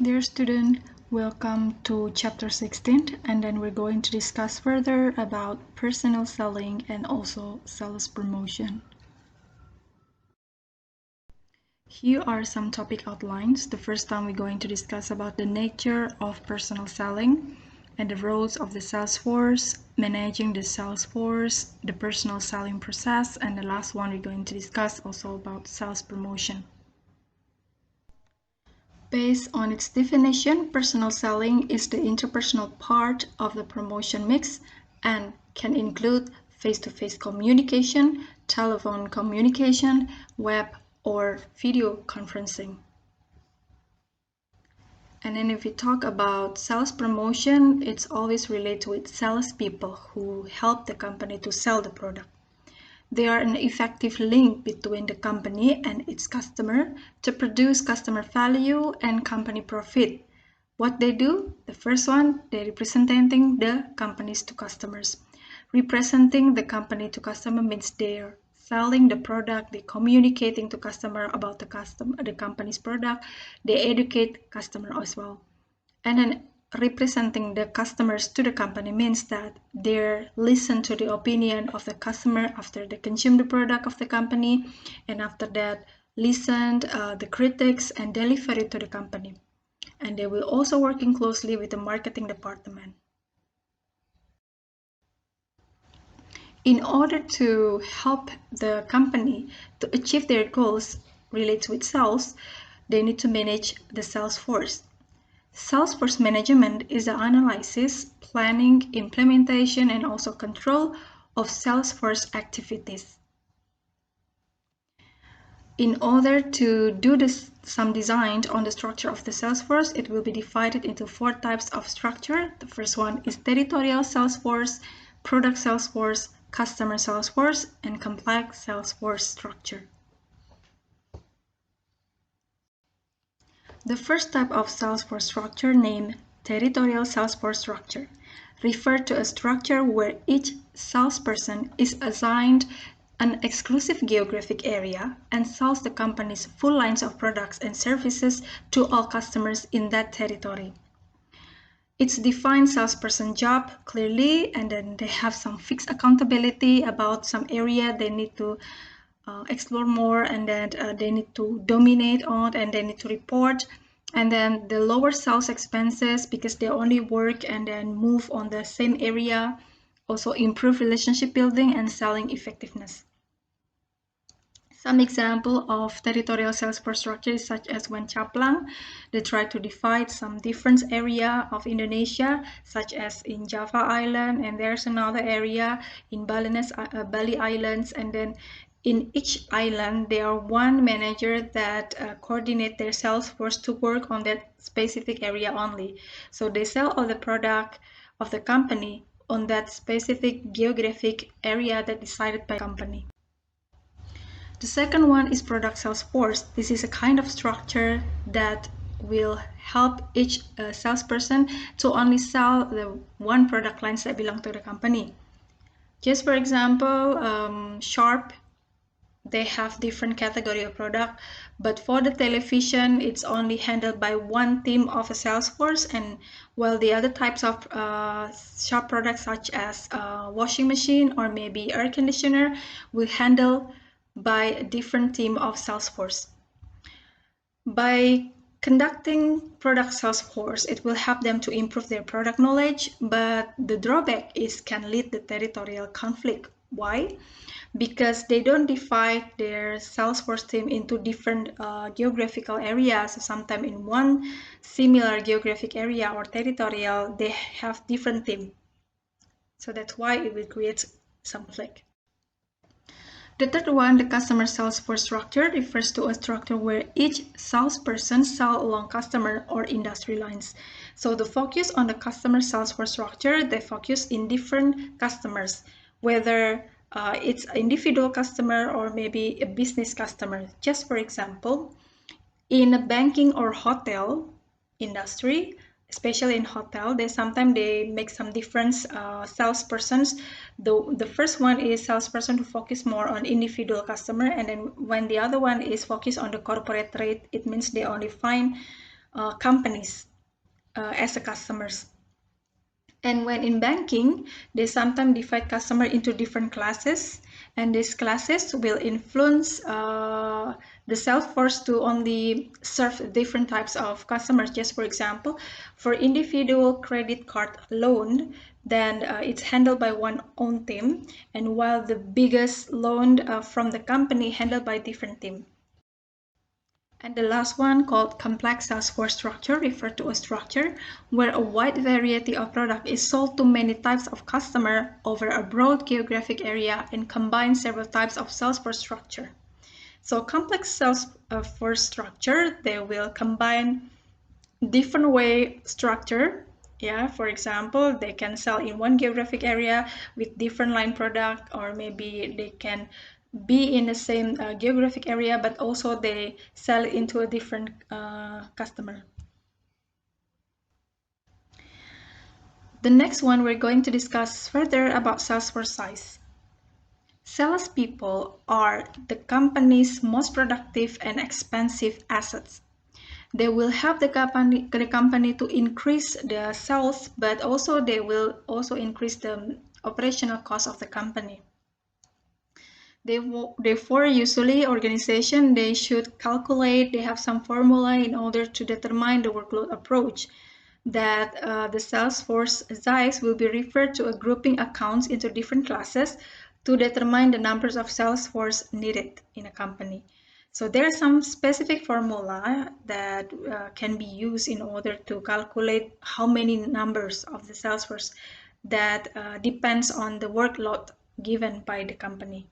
Dear student, welcome to chapter 16, and then we're going to discuss further about personal selling and also sales promotion. Here are some topic outlines. The first time we're going to discuss about the nature of personal selling and the roles of the sales force, managing the sales force, the personal selling process, and the last one we're going to discuss also about sales promotion. Based on its definition, personal selling is the interpersonal part of the promotion mix and can include face-to-face communication, telephone communication, web or video conferencing. And then if we talk about sales promotion, it's always related with salespeople who help the company to sell the product. They are an effective link between the company and its customer to produce customer value and company profit. What they do? The first one, they're representing the companies to customers. Representing the company to customer means they're selling the product, they're communicating to customer about the company's product, they educate customer as well. And then representing the customers to the company means that they listen to the opinion of the customer after they consume the product of the company, and after that listen the critics and deliver it to the company. And they will also working closely with the marketing department. In order to help the company to achieve their goals related with sales, they need to manage the sales force. Salesforce management is the analysis, planning, implementation, and also control of Salesforce activities. In order to do some design on the structure of the Salesforce, it will be divided into 4 types of structure. The first one is territorial Salesforce, product Salesforce, customer Salesforce, and complex Salesforce structure. The first type of Salesforce structure, named territorial Salesforce structure, refers to a structure where each salesperson is assigned an exclusive geographic area and sells the company's full lines of products and services to all customers in that territory. It's defined salesperson job clearly, and then they have some fixed accountability about some area they need to explore more, and then they need to dominate on, and they need to report. And then the lower sales expenses because they only work and then move on the same area. Also improve relationship building and selling effectiveness. Some example of territorial sales force structure such as when Caplang, they try to divide some different area of Indonesia, such as in Java Island, and there's another area in Bali Islands, and then in each island, there are one manager that coordinate their sales force to work on that specific area only. So they sell all the product of the company on that specific geographic area that decided by the company. The second one is product sales force. This is a kind of structure that will help each salesperson to only sell the one product lines that belong to the company. Just for example, Sharp, they have different category of product, but for the television, it's only handled by one team of a sales force, and while the other types of Sharp products such as washing machine or maybe air conditioner will handle by a different team of sales force. By conducting product sales force, it will help them to improve their product knowledge, but the drawback is can lead to territorial conflict. Why? Because they don't divide their sales force team into different geographical areas. So sometimes in one similar geographic area or territorial, they have different team. So that's why it will create some conflict. The third one, the customer sales force structure, refers to a structure where each salesperson sells along customer or industry lines. So the focus on the customer sales force structure, they focus in different customers, whether it's an individual customer or maybe a business customer. Just for example, in a banking or hotel industry, especially in hotel, sometimes they make some different salespersons. The first one is salesperson who focus more on individual customer, and then when the other one is focused on the corporate trade, it means they only find companies as a customers. And when in banking, they sometimes divide customer into different classes, and these classes will influence the sales force to only serve different types of customers. Just for example, for individual credit card loan, then it's handled by one own team, and while the biggest loan from the company handled by different team. And the last one, called complex sales force structure, refer to a structure where a wide variety of product is sold to many types of customer over a broad geographic area and combines several types of sales force structure. So complex sales force structure, they will combine different way structure. Yeah, for example, they can sell in one geographic area with different line product, or maybe they can be in the same geographic area, but also they sell into a different customer. The next one, we're going to discuss further about sales force size. Salespeople are the company's most productive and expensive assets. They will help the company to increase the sales, but also they will also increase the operational cost of the company. Therefore, usually organization, they should calculate, they have some formula in order to determine the workload approach, that the sales force size will be referred to a grouping accounts into different classes to determine the numbers of sales force needed in a company. So there are some specific formula that can be used in order to calculate how many numbers of the sales force that depends on the workload given by the company.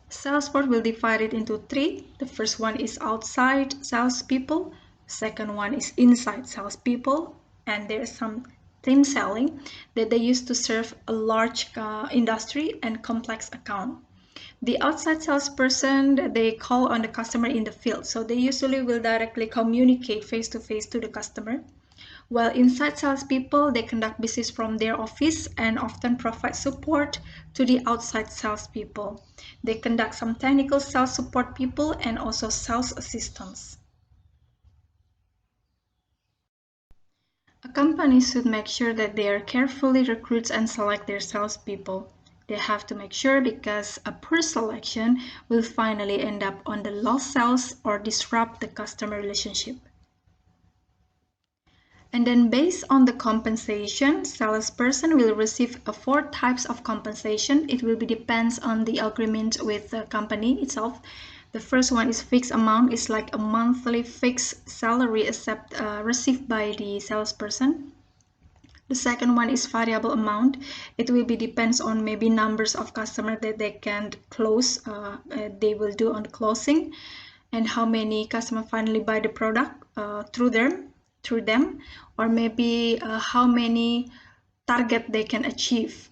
Salesforce will divide it into three. The first one is outside salespeople, second one is inside salespeople, and there's some team selling that they use to serve a large industry and complex account. The outside salesperson, they call on the customer in the field, so they usually will directly communicate face to face to the customer. While inside salespeople, they conduct business from their office and often provide support to the outside salespeople. They conduct some technical sales support people and also sales assistants. A company should make sure that they carefully recruit and select their salespeople. They have to make sure, because a poor selection will finally end up on the lost sales or disrupt the customer relationship. And then based on the compensation, salesperson will receive four types of compensation. It will be depends on the agreement with the company itself. The first one is fixed amount. It's like a monthly fixed salary received by the salesperson. The second one is variable amount. It will be depends on maybe numbers of customers that they can close. They will do on the closing, and how many customers finally buy the product through them, or maybe how many target they can achieve.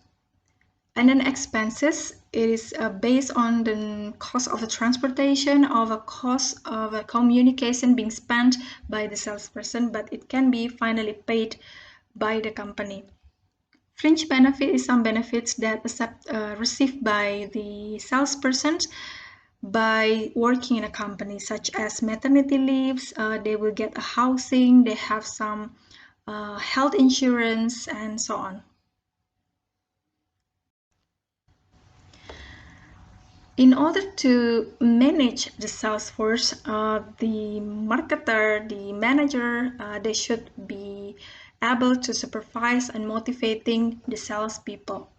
And then expenses, it is based on the cost of the transportation, of a cost of a communication being spent by the salesperson, but it can be finally paid by the company. Fringe benefit is some benefits that received by the salespersons by working in a company, such as maternity leaves. They will get a housing, they have some health insurance, and so on. In order to manage the sales force, the marketer, the manager, they should be able to supervise and motivating the salespeople.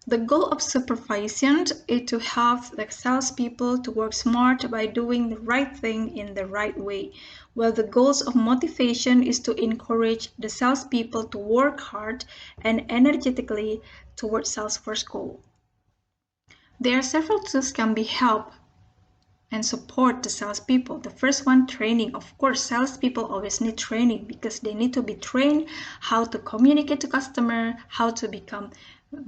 The goal of supervision is to help the salespeople to work smart by doing the right thing in the right way, while the goals of motivation is to encourage the salespeople to work hard and energetically towards sales force goal. There are several tools can be help and support the salespeople. The first one, training. Of course, salespeople always need training because they need to be trained how to communicate to customer, how to become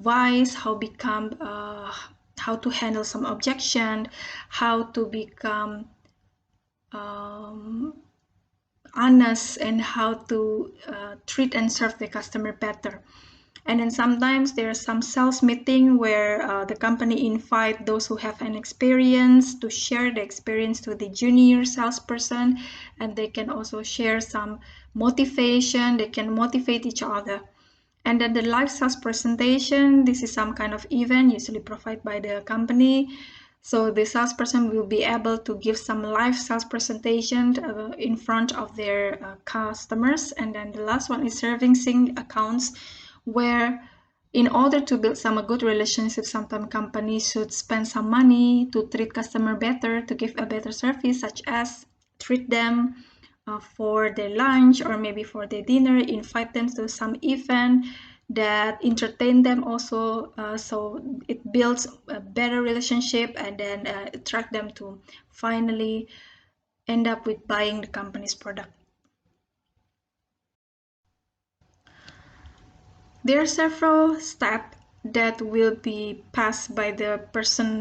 wise, how to handle some objection, how to become honest, and how to treat and serve the customer better. And then sometimes there's some sales meeting where the company invite those who have an experience to share the experience to the junior salesperson, and they can also share some motivation. They can motivate each other. And then the live sales presentation, this is some kind of event usually provided by the company. So the salesperson will be able to give some live sales presentation in front of their customers. And then the last one is servicing accounts, where in order to build some good relationship, sometimes companies should spend some money to treat customer better, to give a better service, such as treat them for their lunch or maybe for their dinner, invite them to some event that entertain them also, so it builds a better relationship, and then attract them to finally end up with buying the company's product. There are several steps that will be passed by the person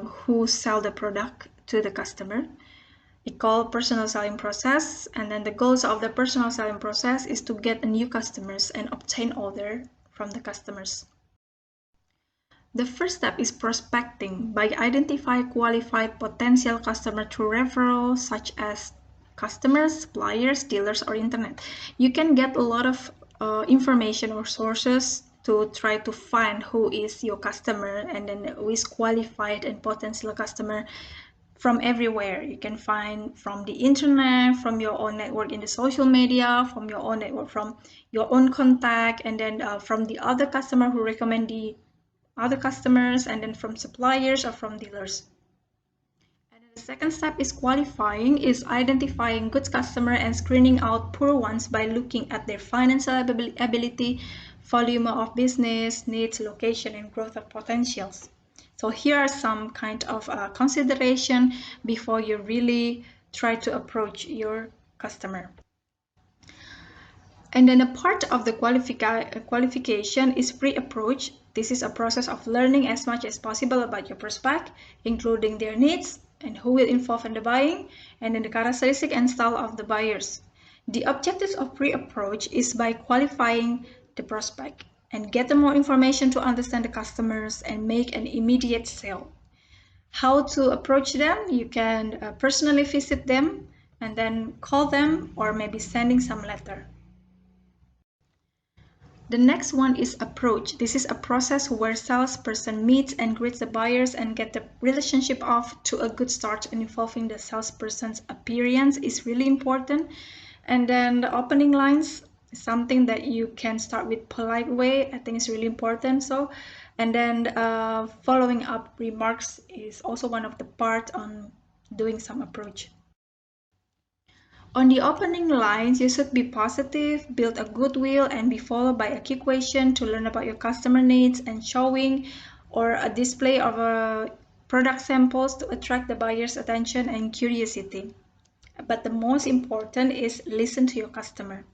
who sell the product to the customer. It's called personal selling process, and then the goals of the personal selling process is to get new customers and obtain order from the customers. The first step is prospecting by identifying qualified potential customers through referrals such as customers, suppliers, dealers, or internet. You can get a lot of information or sources to try to find who is your customer and then who is qualified and potential customer from everywhere. You can find from the internet, from your own network in the social media, from your own network, from your own contact, and then from the other customer who recommend the other customers, and then from suppliers or from dealers. And then the second step is qualifying, is identifying good customer and screening out poor ones by looking at their financial ability, volume of business, needs, location, and growth of potentials. So here are some kind of consideration before you really try to approach your customer. And then a part of the qualification is pre-approach. This is a process of learning as much as possible about your prospect, including their needs and who will involve in the buying, and then the characteristic and style of the buyers. The objectives of pre-approach is by qualifying the prospect and get more information to understand the customers and make an immediate sale. How to approach them? You can personally visit them and then call them, or maybe sending some letter. The next one is approach. This is a process where salesperson meets and greets the buyers and get the relationship off to a good start, and involving the salesperson's appearance is really important. And then the opening lines is something that you can start with polite way. I think it's really important. So, and then following up remarks is also one of the part on doing some approach. On the opening lines, you should be positive, build a goodwill, and be followed by a key question to learn about your customer needs, and showing or a display of product samples to attract the buyer's attention and curiosity. But the most important is listen to your customer.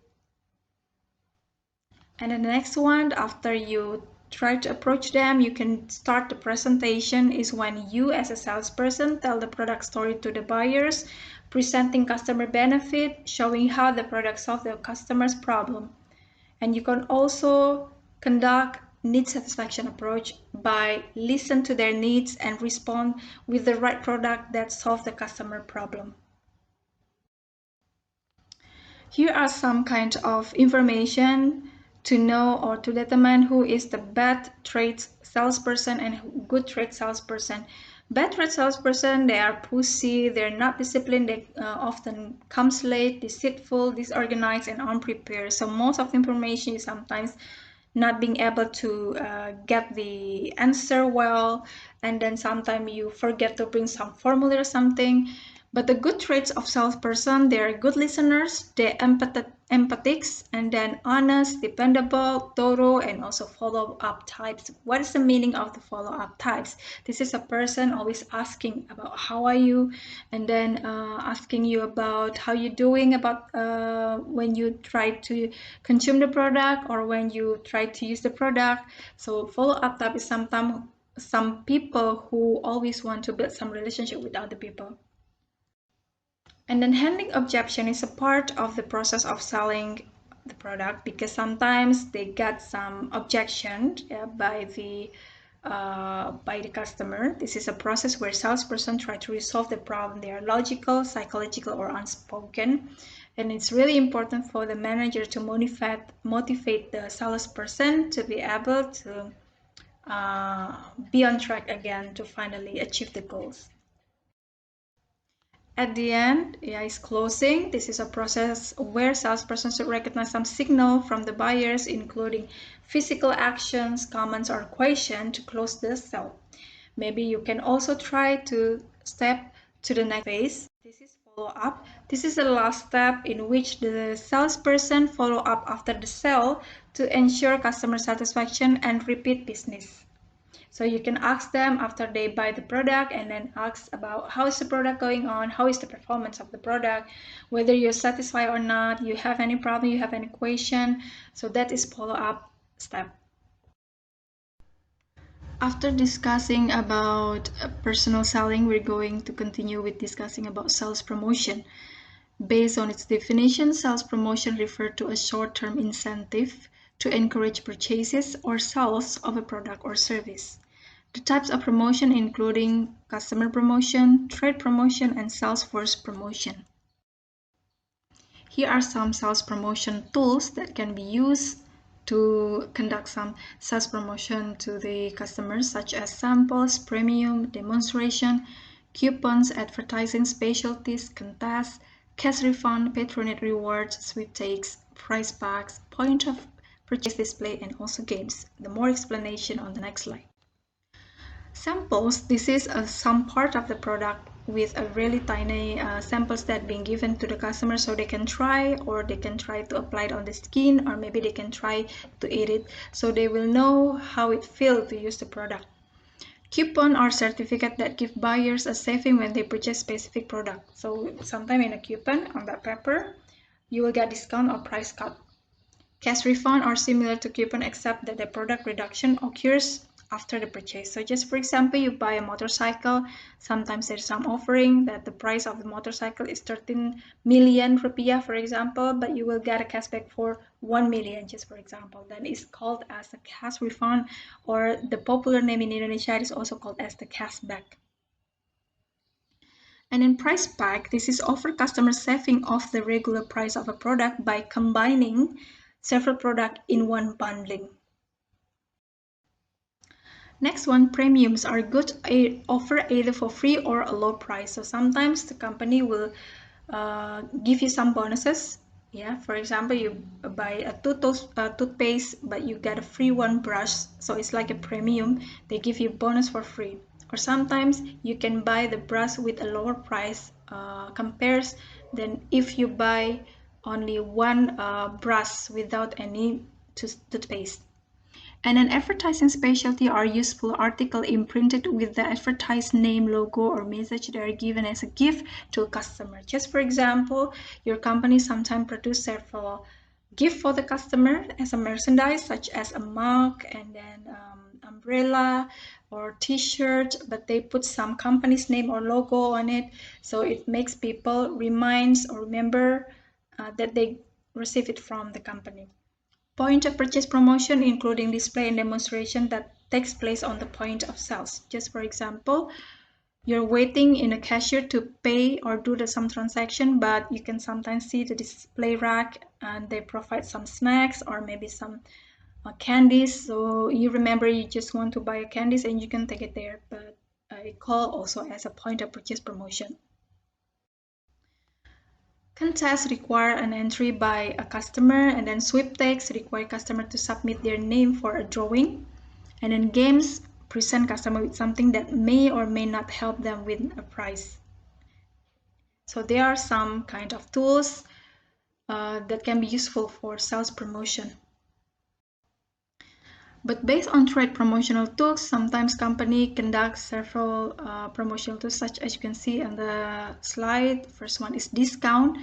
And then the next one, after you try to approach them, you can start the presentation, is when you as a salesperson tell the product story to the buyers, presenting customer benefit, showing how the product solves the customer's problem. And you can also conduct need satisfaction approach by listen to their needs and respond with the right product that solves the customer problem. Here are some kind of information to know or to determine who is the bad trade salesperson and good trade salesperson. Bad trade salesperson, they are pushy, they're not disciplined, they often comes late, deceitful, disorganized, and unprepared. So most of the information is sometimes not being able to get the answer well, and then sometimes you forget to bring some formula or something. But the good traits of salesperson, they are good listeners, they're empathic, and then honest, dependable, thorough, and also follow-up types. What is the meaning of the follow-up types? This is a person always asking about how are you, and then asking you about how you're doing, about when you try to consume the product or when you try to use the product. So follow-up type is sometimes some people who always want to build some relationship with other people. And then handling objection is a part of the process of selling the product, because sometimes they get some objection by the customer. This is a process where salesperson try to resolve the problem. They are logical, psychological, or unspoken, and it's really important for the manager to motivate the salesperson to be able to be on track again to finally achieve the goals. At the end, AI is closing. This is a process where salesperson should recognize some signal from the buyers, including physical actions, comments, or question to close the sale. Maybe you can also try to step to the next phase. This is follow up. This is the last step in which the salesperson follow up after the sale to ensure customer satisfaction and repeat business. So you can ask them after they buy the product, and then ask about how is the product going on, how is the performance of the product, whether you're satisfied or not, you have any problem, you have any question. So that is follow-up step. After discussing about personal selling, we're going to continue with discussing about sales promotion. Based on its definition, sales promotion refers to a short-term incentive to encourage purchases or sales of a product or service. The types of promotion including customer promotion, trade promotion, and sales force promotion. Here are some sales promotion tools that can be used to conduct some sales promotion to the customers, such as samples, premium, demonstration, coupons, advertising, specialties, contests, cash refund, patronage rewards, sweepstakes, prize packs, point of purchase display, and also games. The more explanation on the next slide. Samples, this is some part of the product with a really tiny samples that being given to the customer so they can try, or they can try to apply it on the skin, or maybe they can try to eat it so they will know how it feels to use the product. Coupon or certificate that give buyers a saving when they purchase specific product. So sometime in a coupon on that paper you will get discount or price cut. Cash refund are similar to coupon except that the product reduction occurs after the purchase. So just for example, you buy a motorcycle, sometimes there's some offering that the price of the motorcycle is 13 million rupiah, for example, but you will get a cashback for 1 million, just for example. Then it's called as a cash refund, or the popular name in Indonesia is also called as the cashback. And in price pack, this is offer customer saving off the regular price of a product by combining several products in one bundling. Next one, premiums are good offer either for free or a low price. So sometimes the company will give you some bonuses. Yeah, for example, you buy a toothpaste, but you get a free one brush. So it's like a premium. They give you bonus for free. Or sometimes you can buy the brush with a lower price compares than if you buy only one brush without any toothpaste. And an advertising specialty are useful article imprinted with the advertised name, logo, or message that are given as a gift to a customer. Just for example, your company sometimes produce several gifts for the customer as a merchandise, such as a mug and then umbrella or t-shirt, but they put some company's name or logo on it, so it makes people reminds or remember that they receive it from the company. Point of purchase promotion, including display and demonstration that takes place on the point of sales. Just for example, you're waiting in a cashier to pay or do some transaction, but you can sometimes see the display rack and they provide some snacks or maybe some candies. So you remember you just want to buy a candies and you can take it there, but it call also as a point of purchase promotion. Contests require an entry by a customer, and then sweepstakes require customer to submit their name for a drawing, and then games present customer with something that may or may not help them win a prize. So there are some kind of tools that can be useful for sales promotion. But based on trade promotional tools, sometimes company conduct several promotional tools, such as you can see on the slide. First one is discount.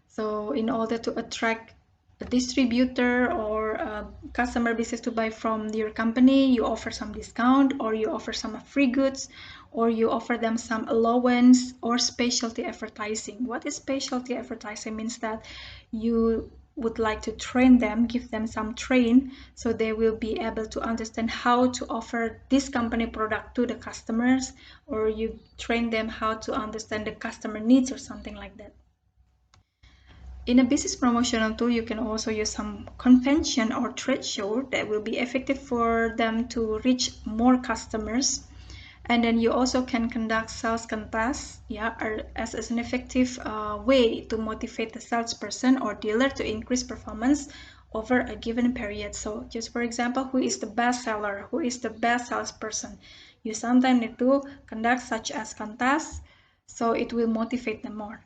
So in order to attract a distributor or a customer business to buy from your company, you offer some discount, or you offer some free goods, or you offer them some allowance or specialty advertising. What is specialty advertising? Means that you would like to train them, give them some train, so they will be able to understand how to offer this company product to the customers, or you train them how to understand the customer needs or something like that. In a business promotional tool, you can also use some convention or trade show that will be effective for them to reach more customers. And then you also can conduct sales contests, as an effective way to motivate the salesperson or dealer to increase performance over a given period. So just for example, who is the best seller, who is the best salesperson? You sometimes need to conduct such as contests, so it will motivate them more.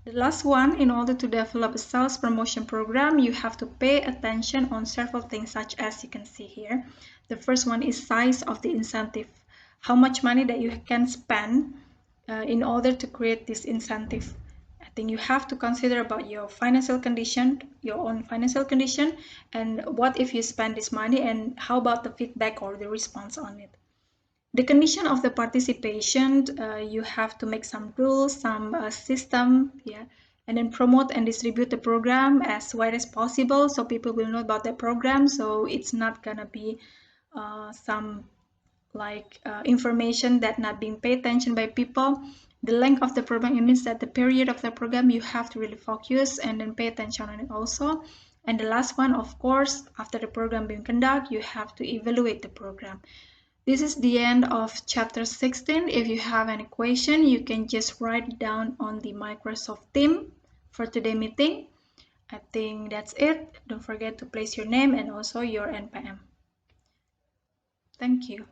The last one, in order to develop a sales promotion program, you have to pay attention on several things, such as you can see here. The first one is size of the incentive. How much money that you can spend in order to create this incentive. I think you have to consider about your financial condition, your own financial condition, and what if you spend this money, and how about the feedback or the response on it. The condition of the participation, you have to make some rules, some system, and then promote and distribute the program as wide as possible so people will know about the program. So it's not gonna be some information that not being paid attention by people. The length of the program, it means that the period of the program you have to really focus and then pay attention on it also. And the last one, of course, after the program being conducted, you have to evaluate the program. This is the end of chapter 16. If you have any question, you can just write it down on the Microsoft Team for today's meeting. I think that's it. Don't forget to place your name and also your NPM. Thank you.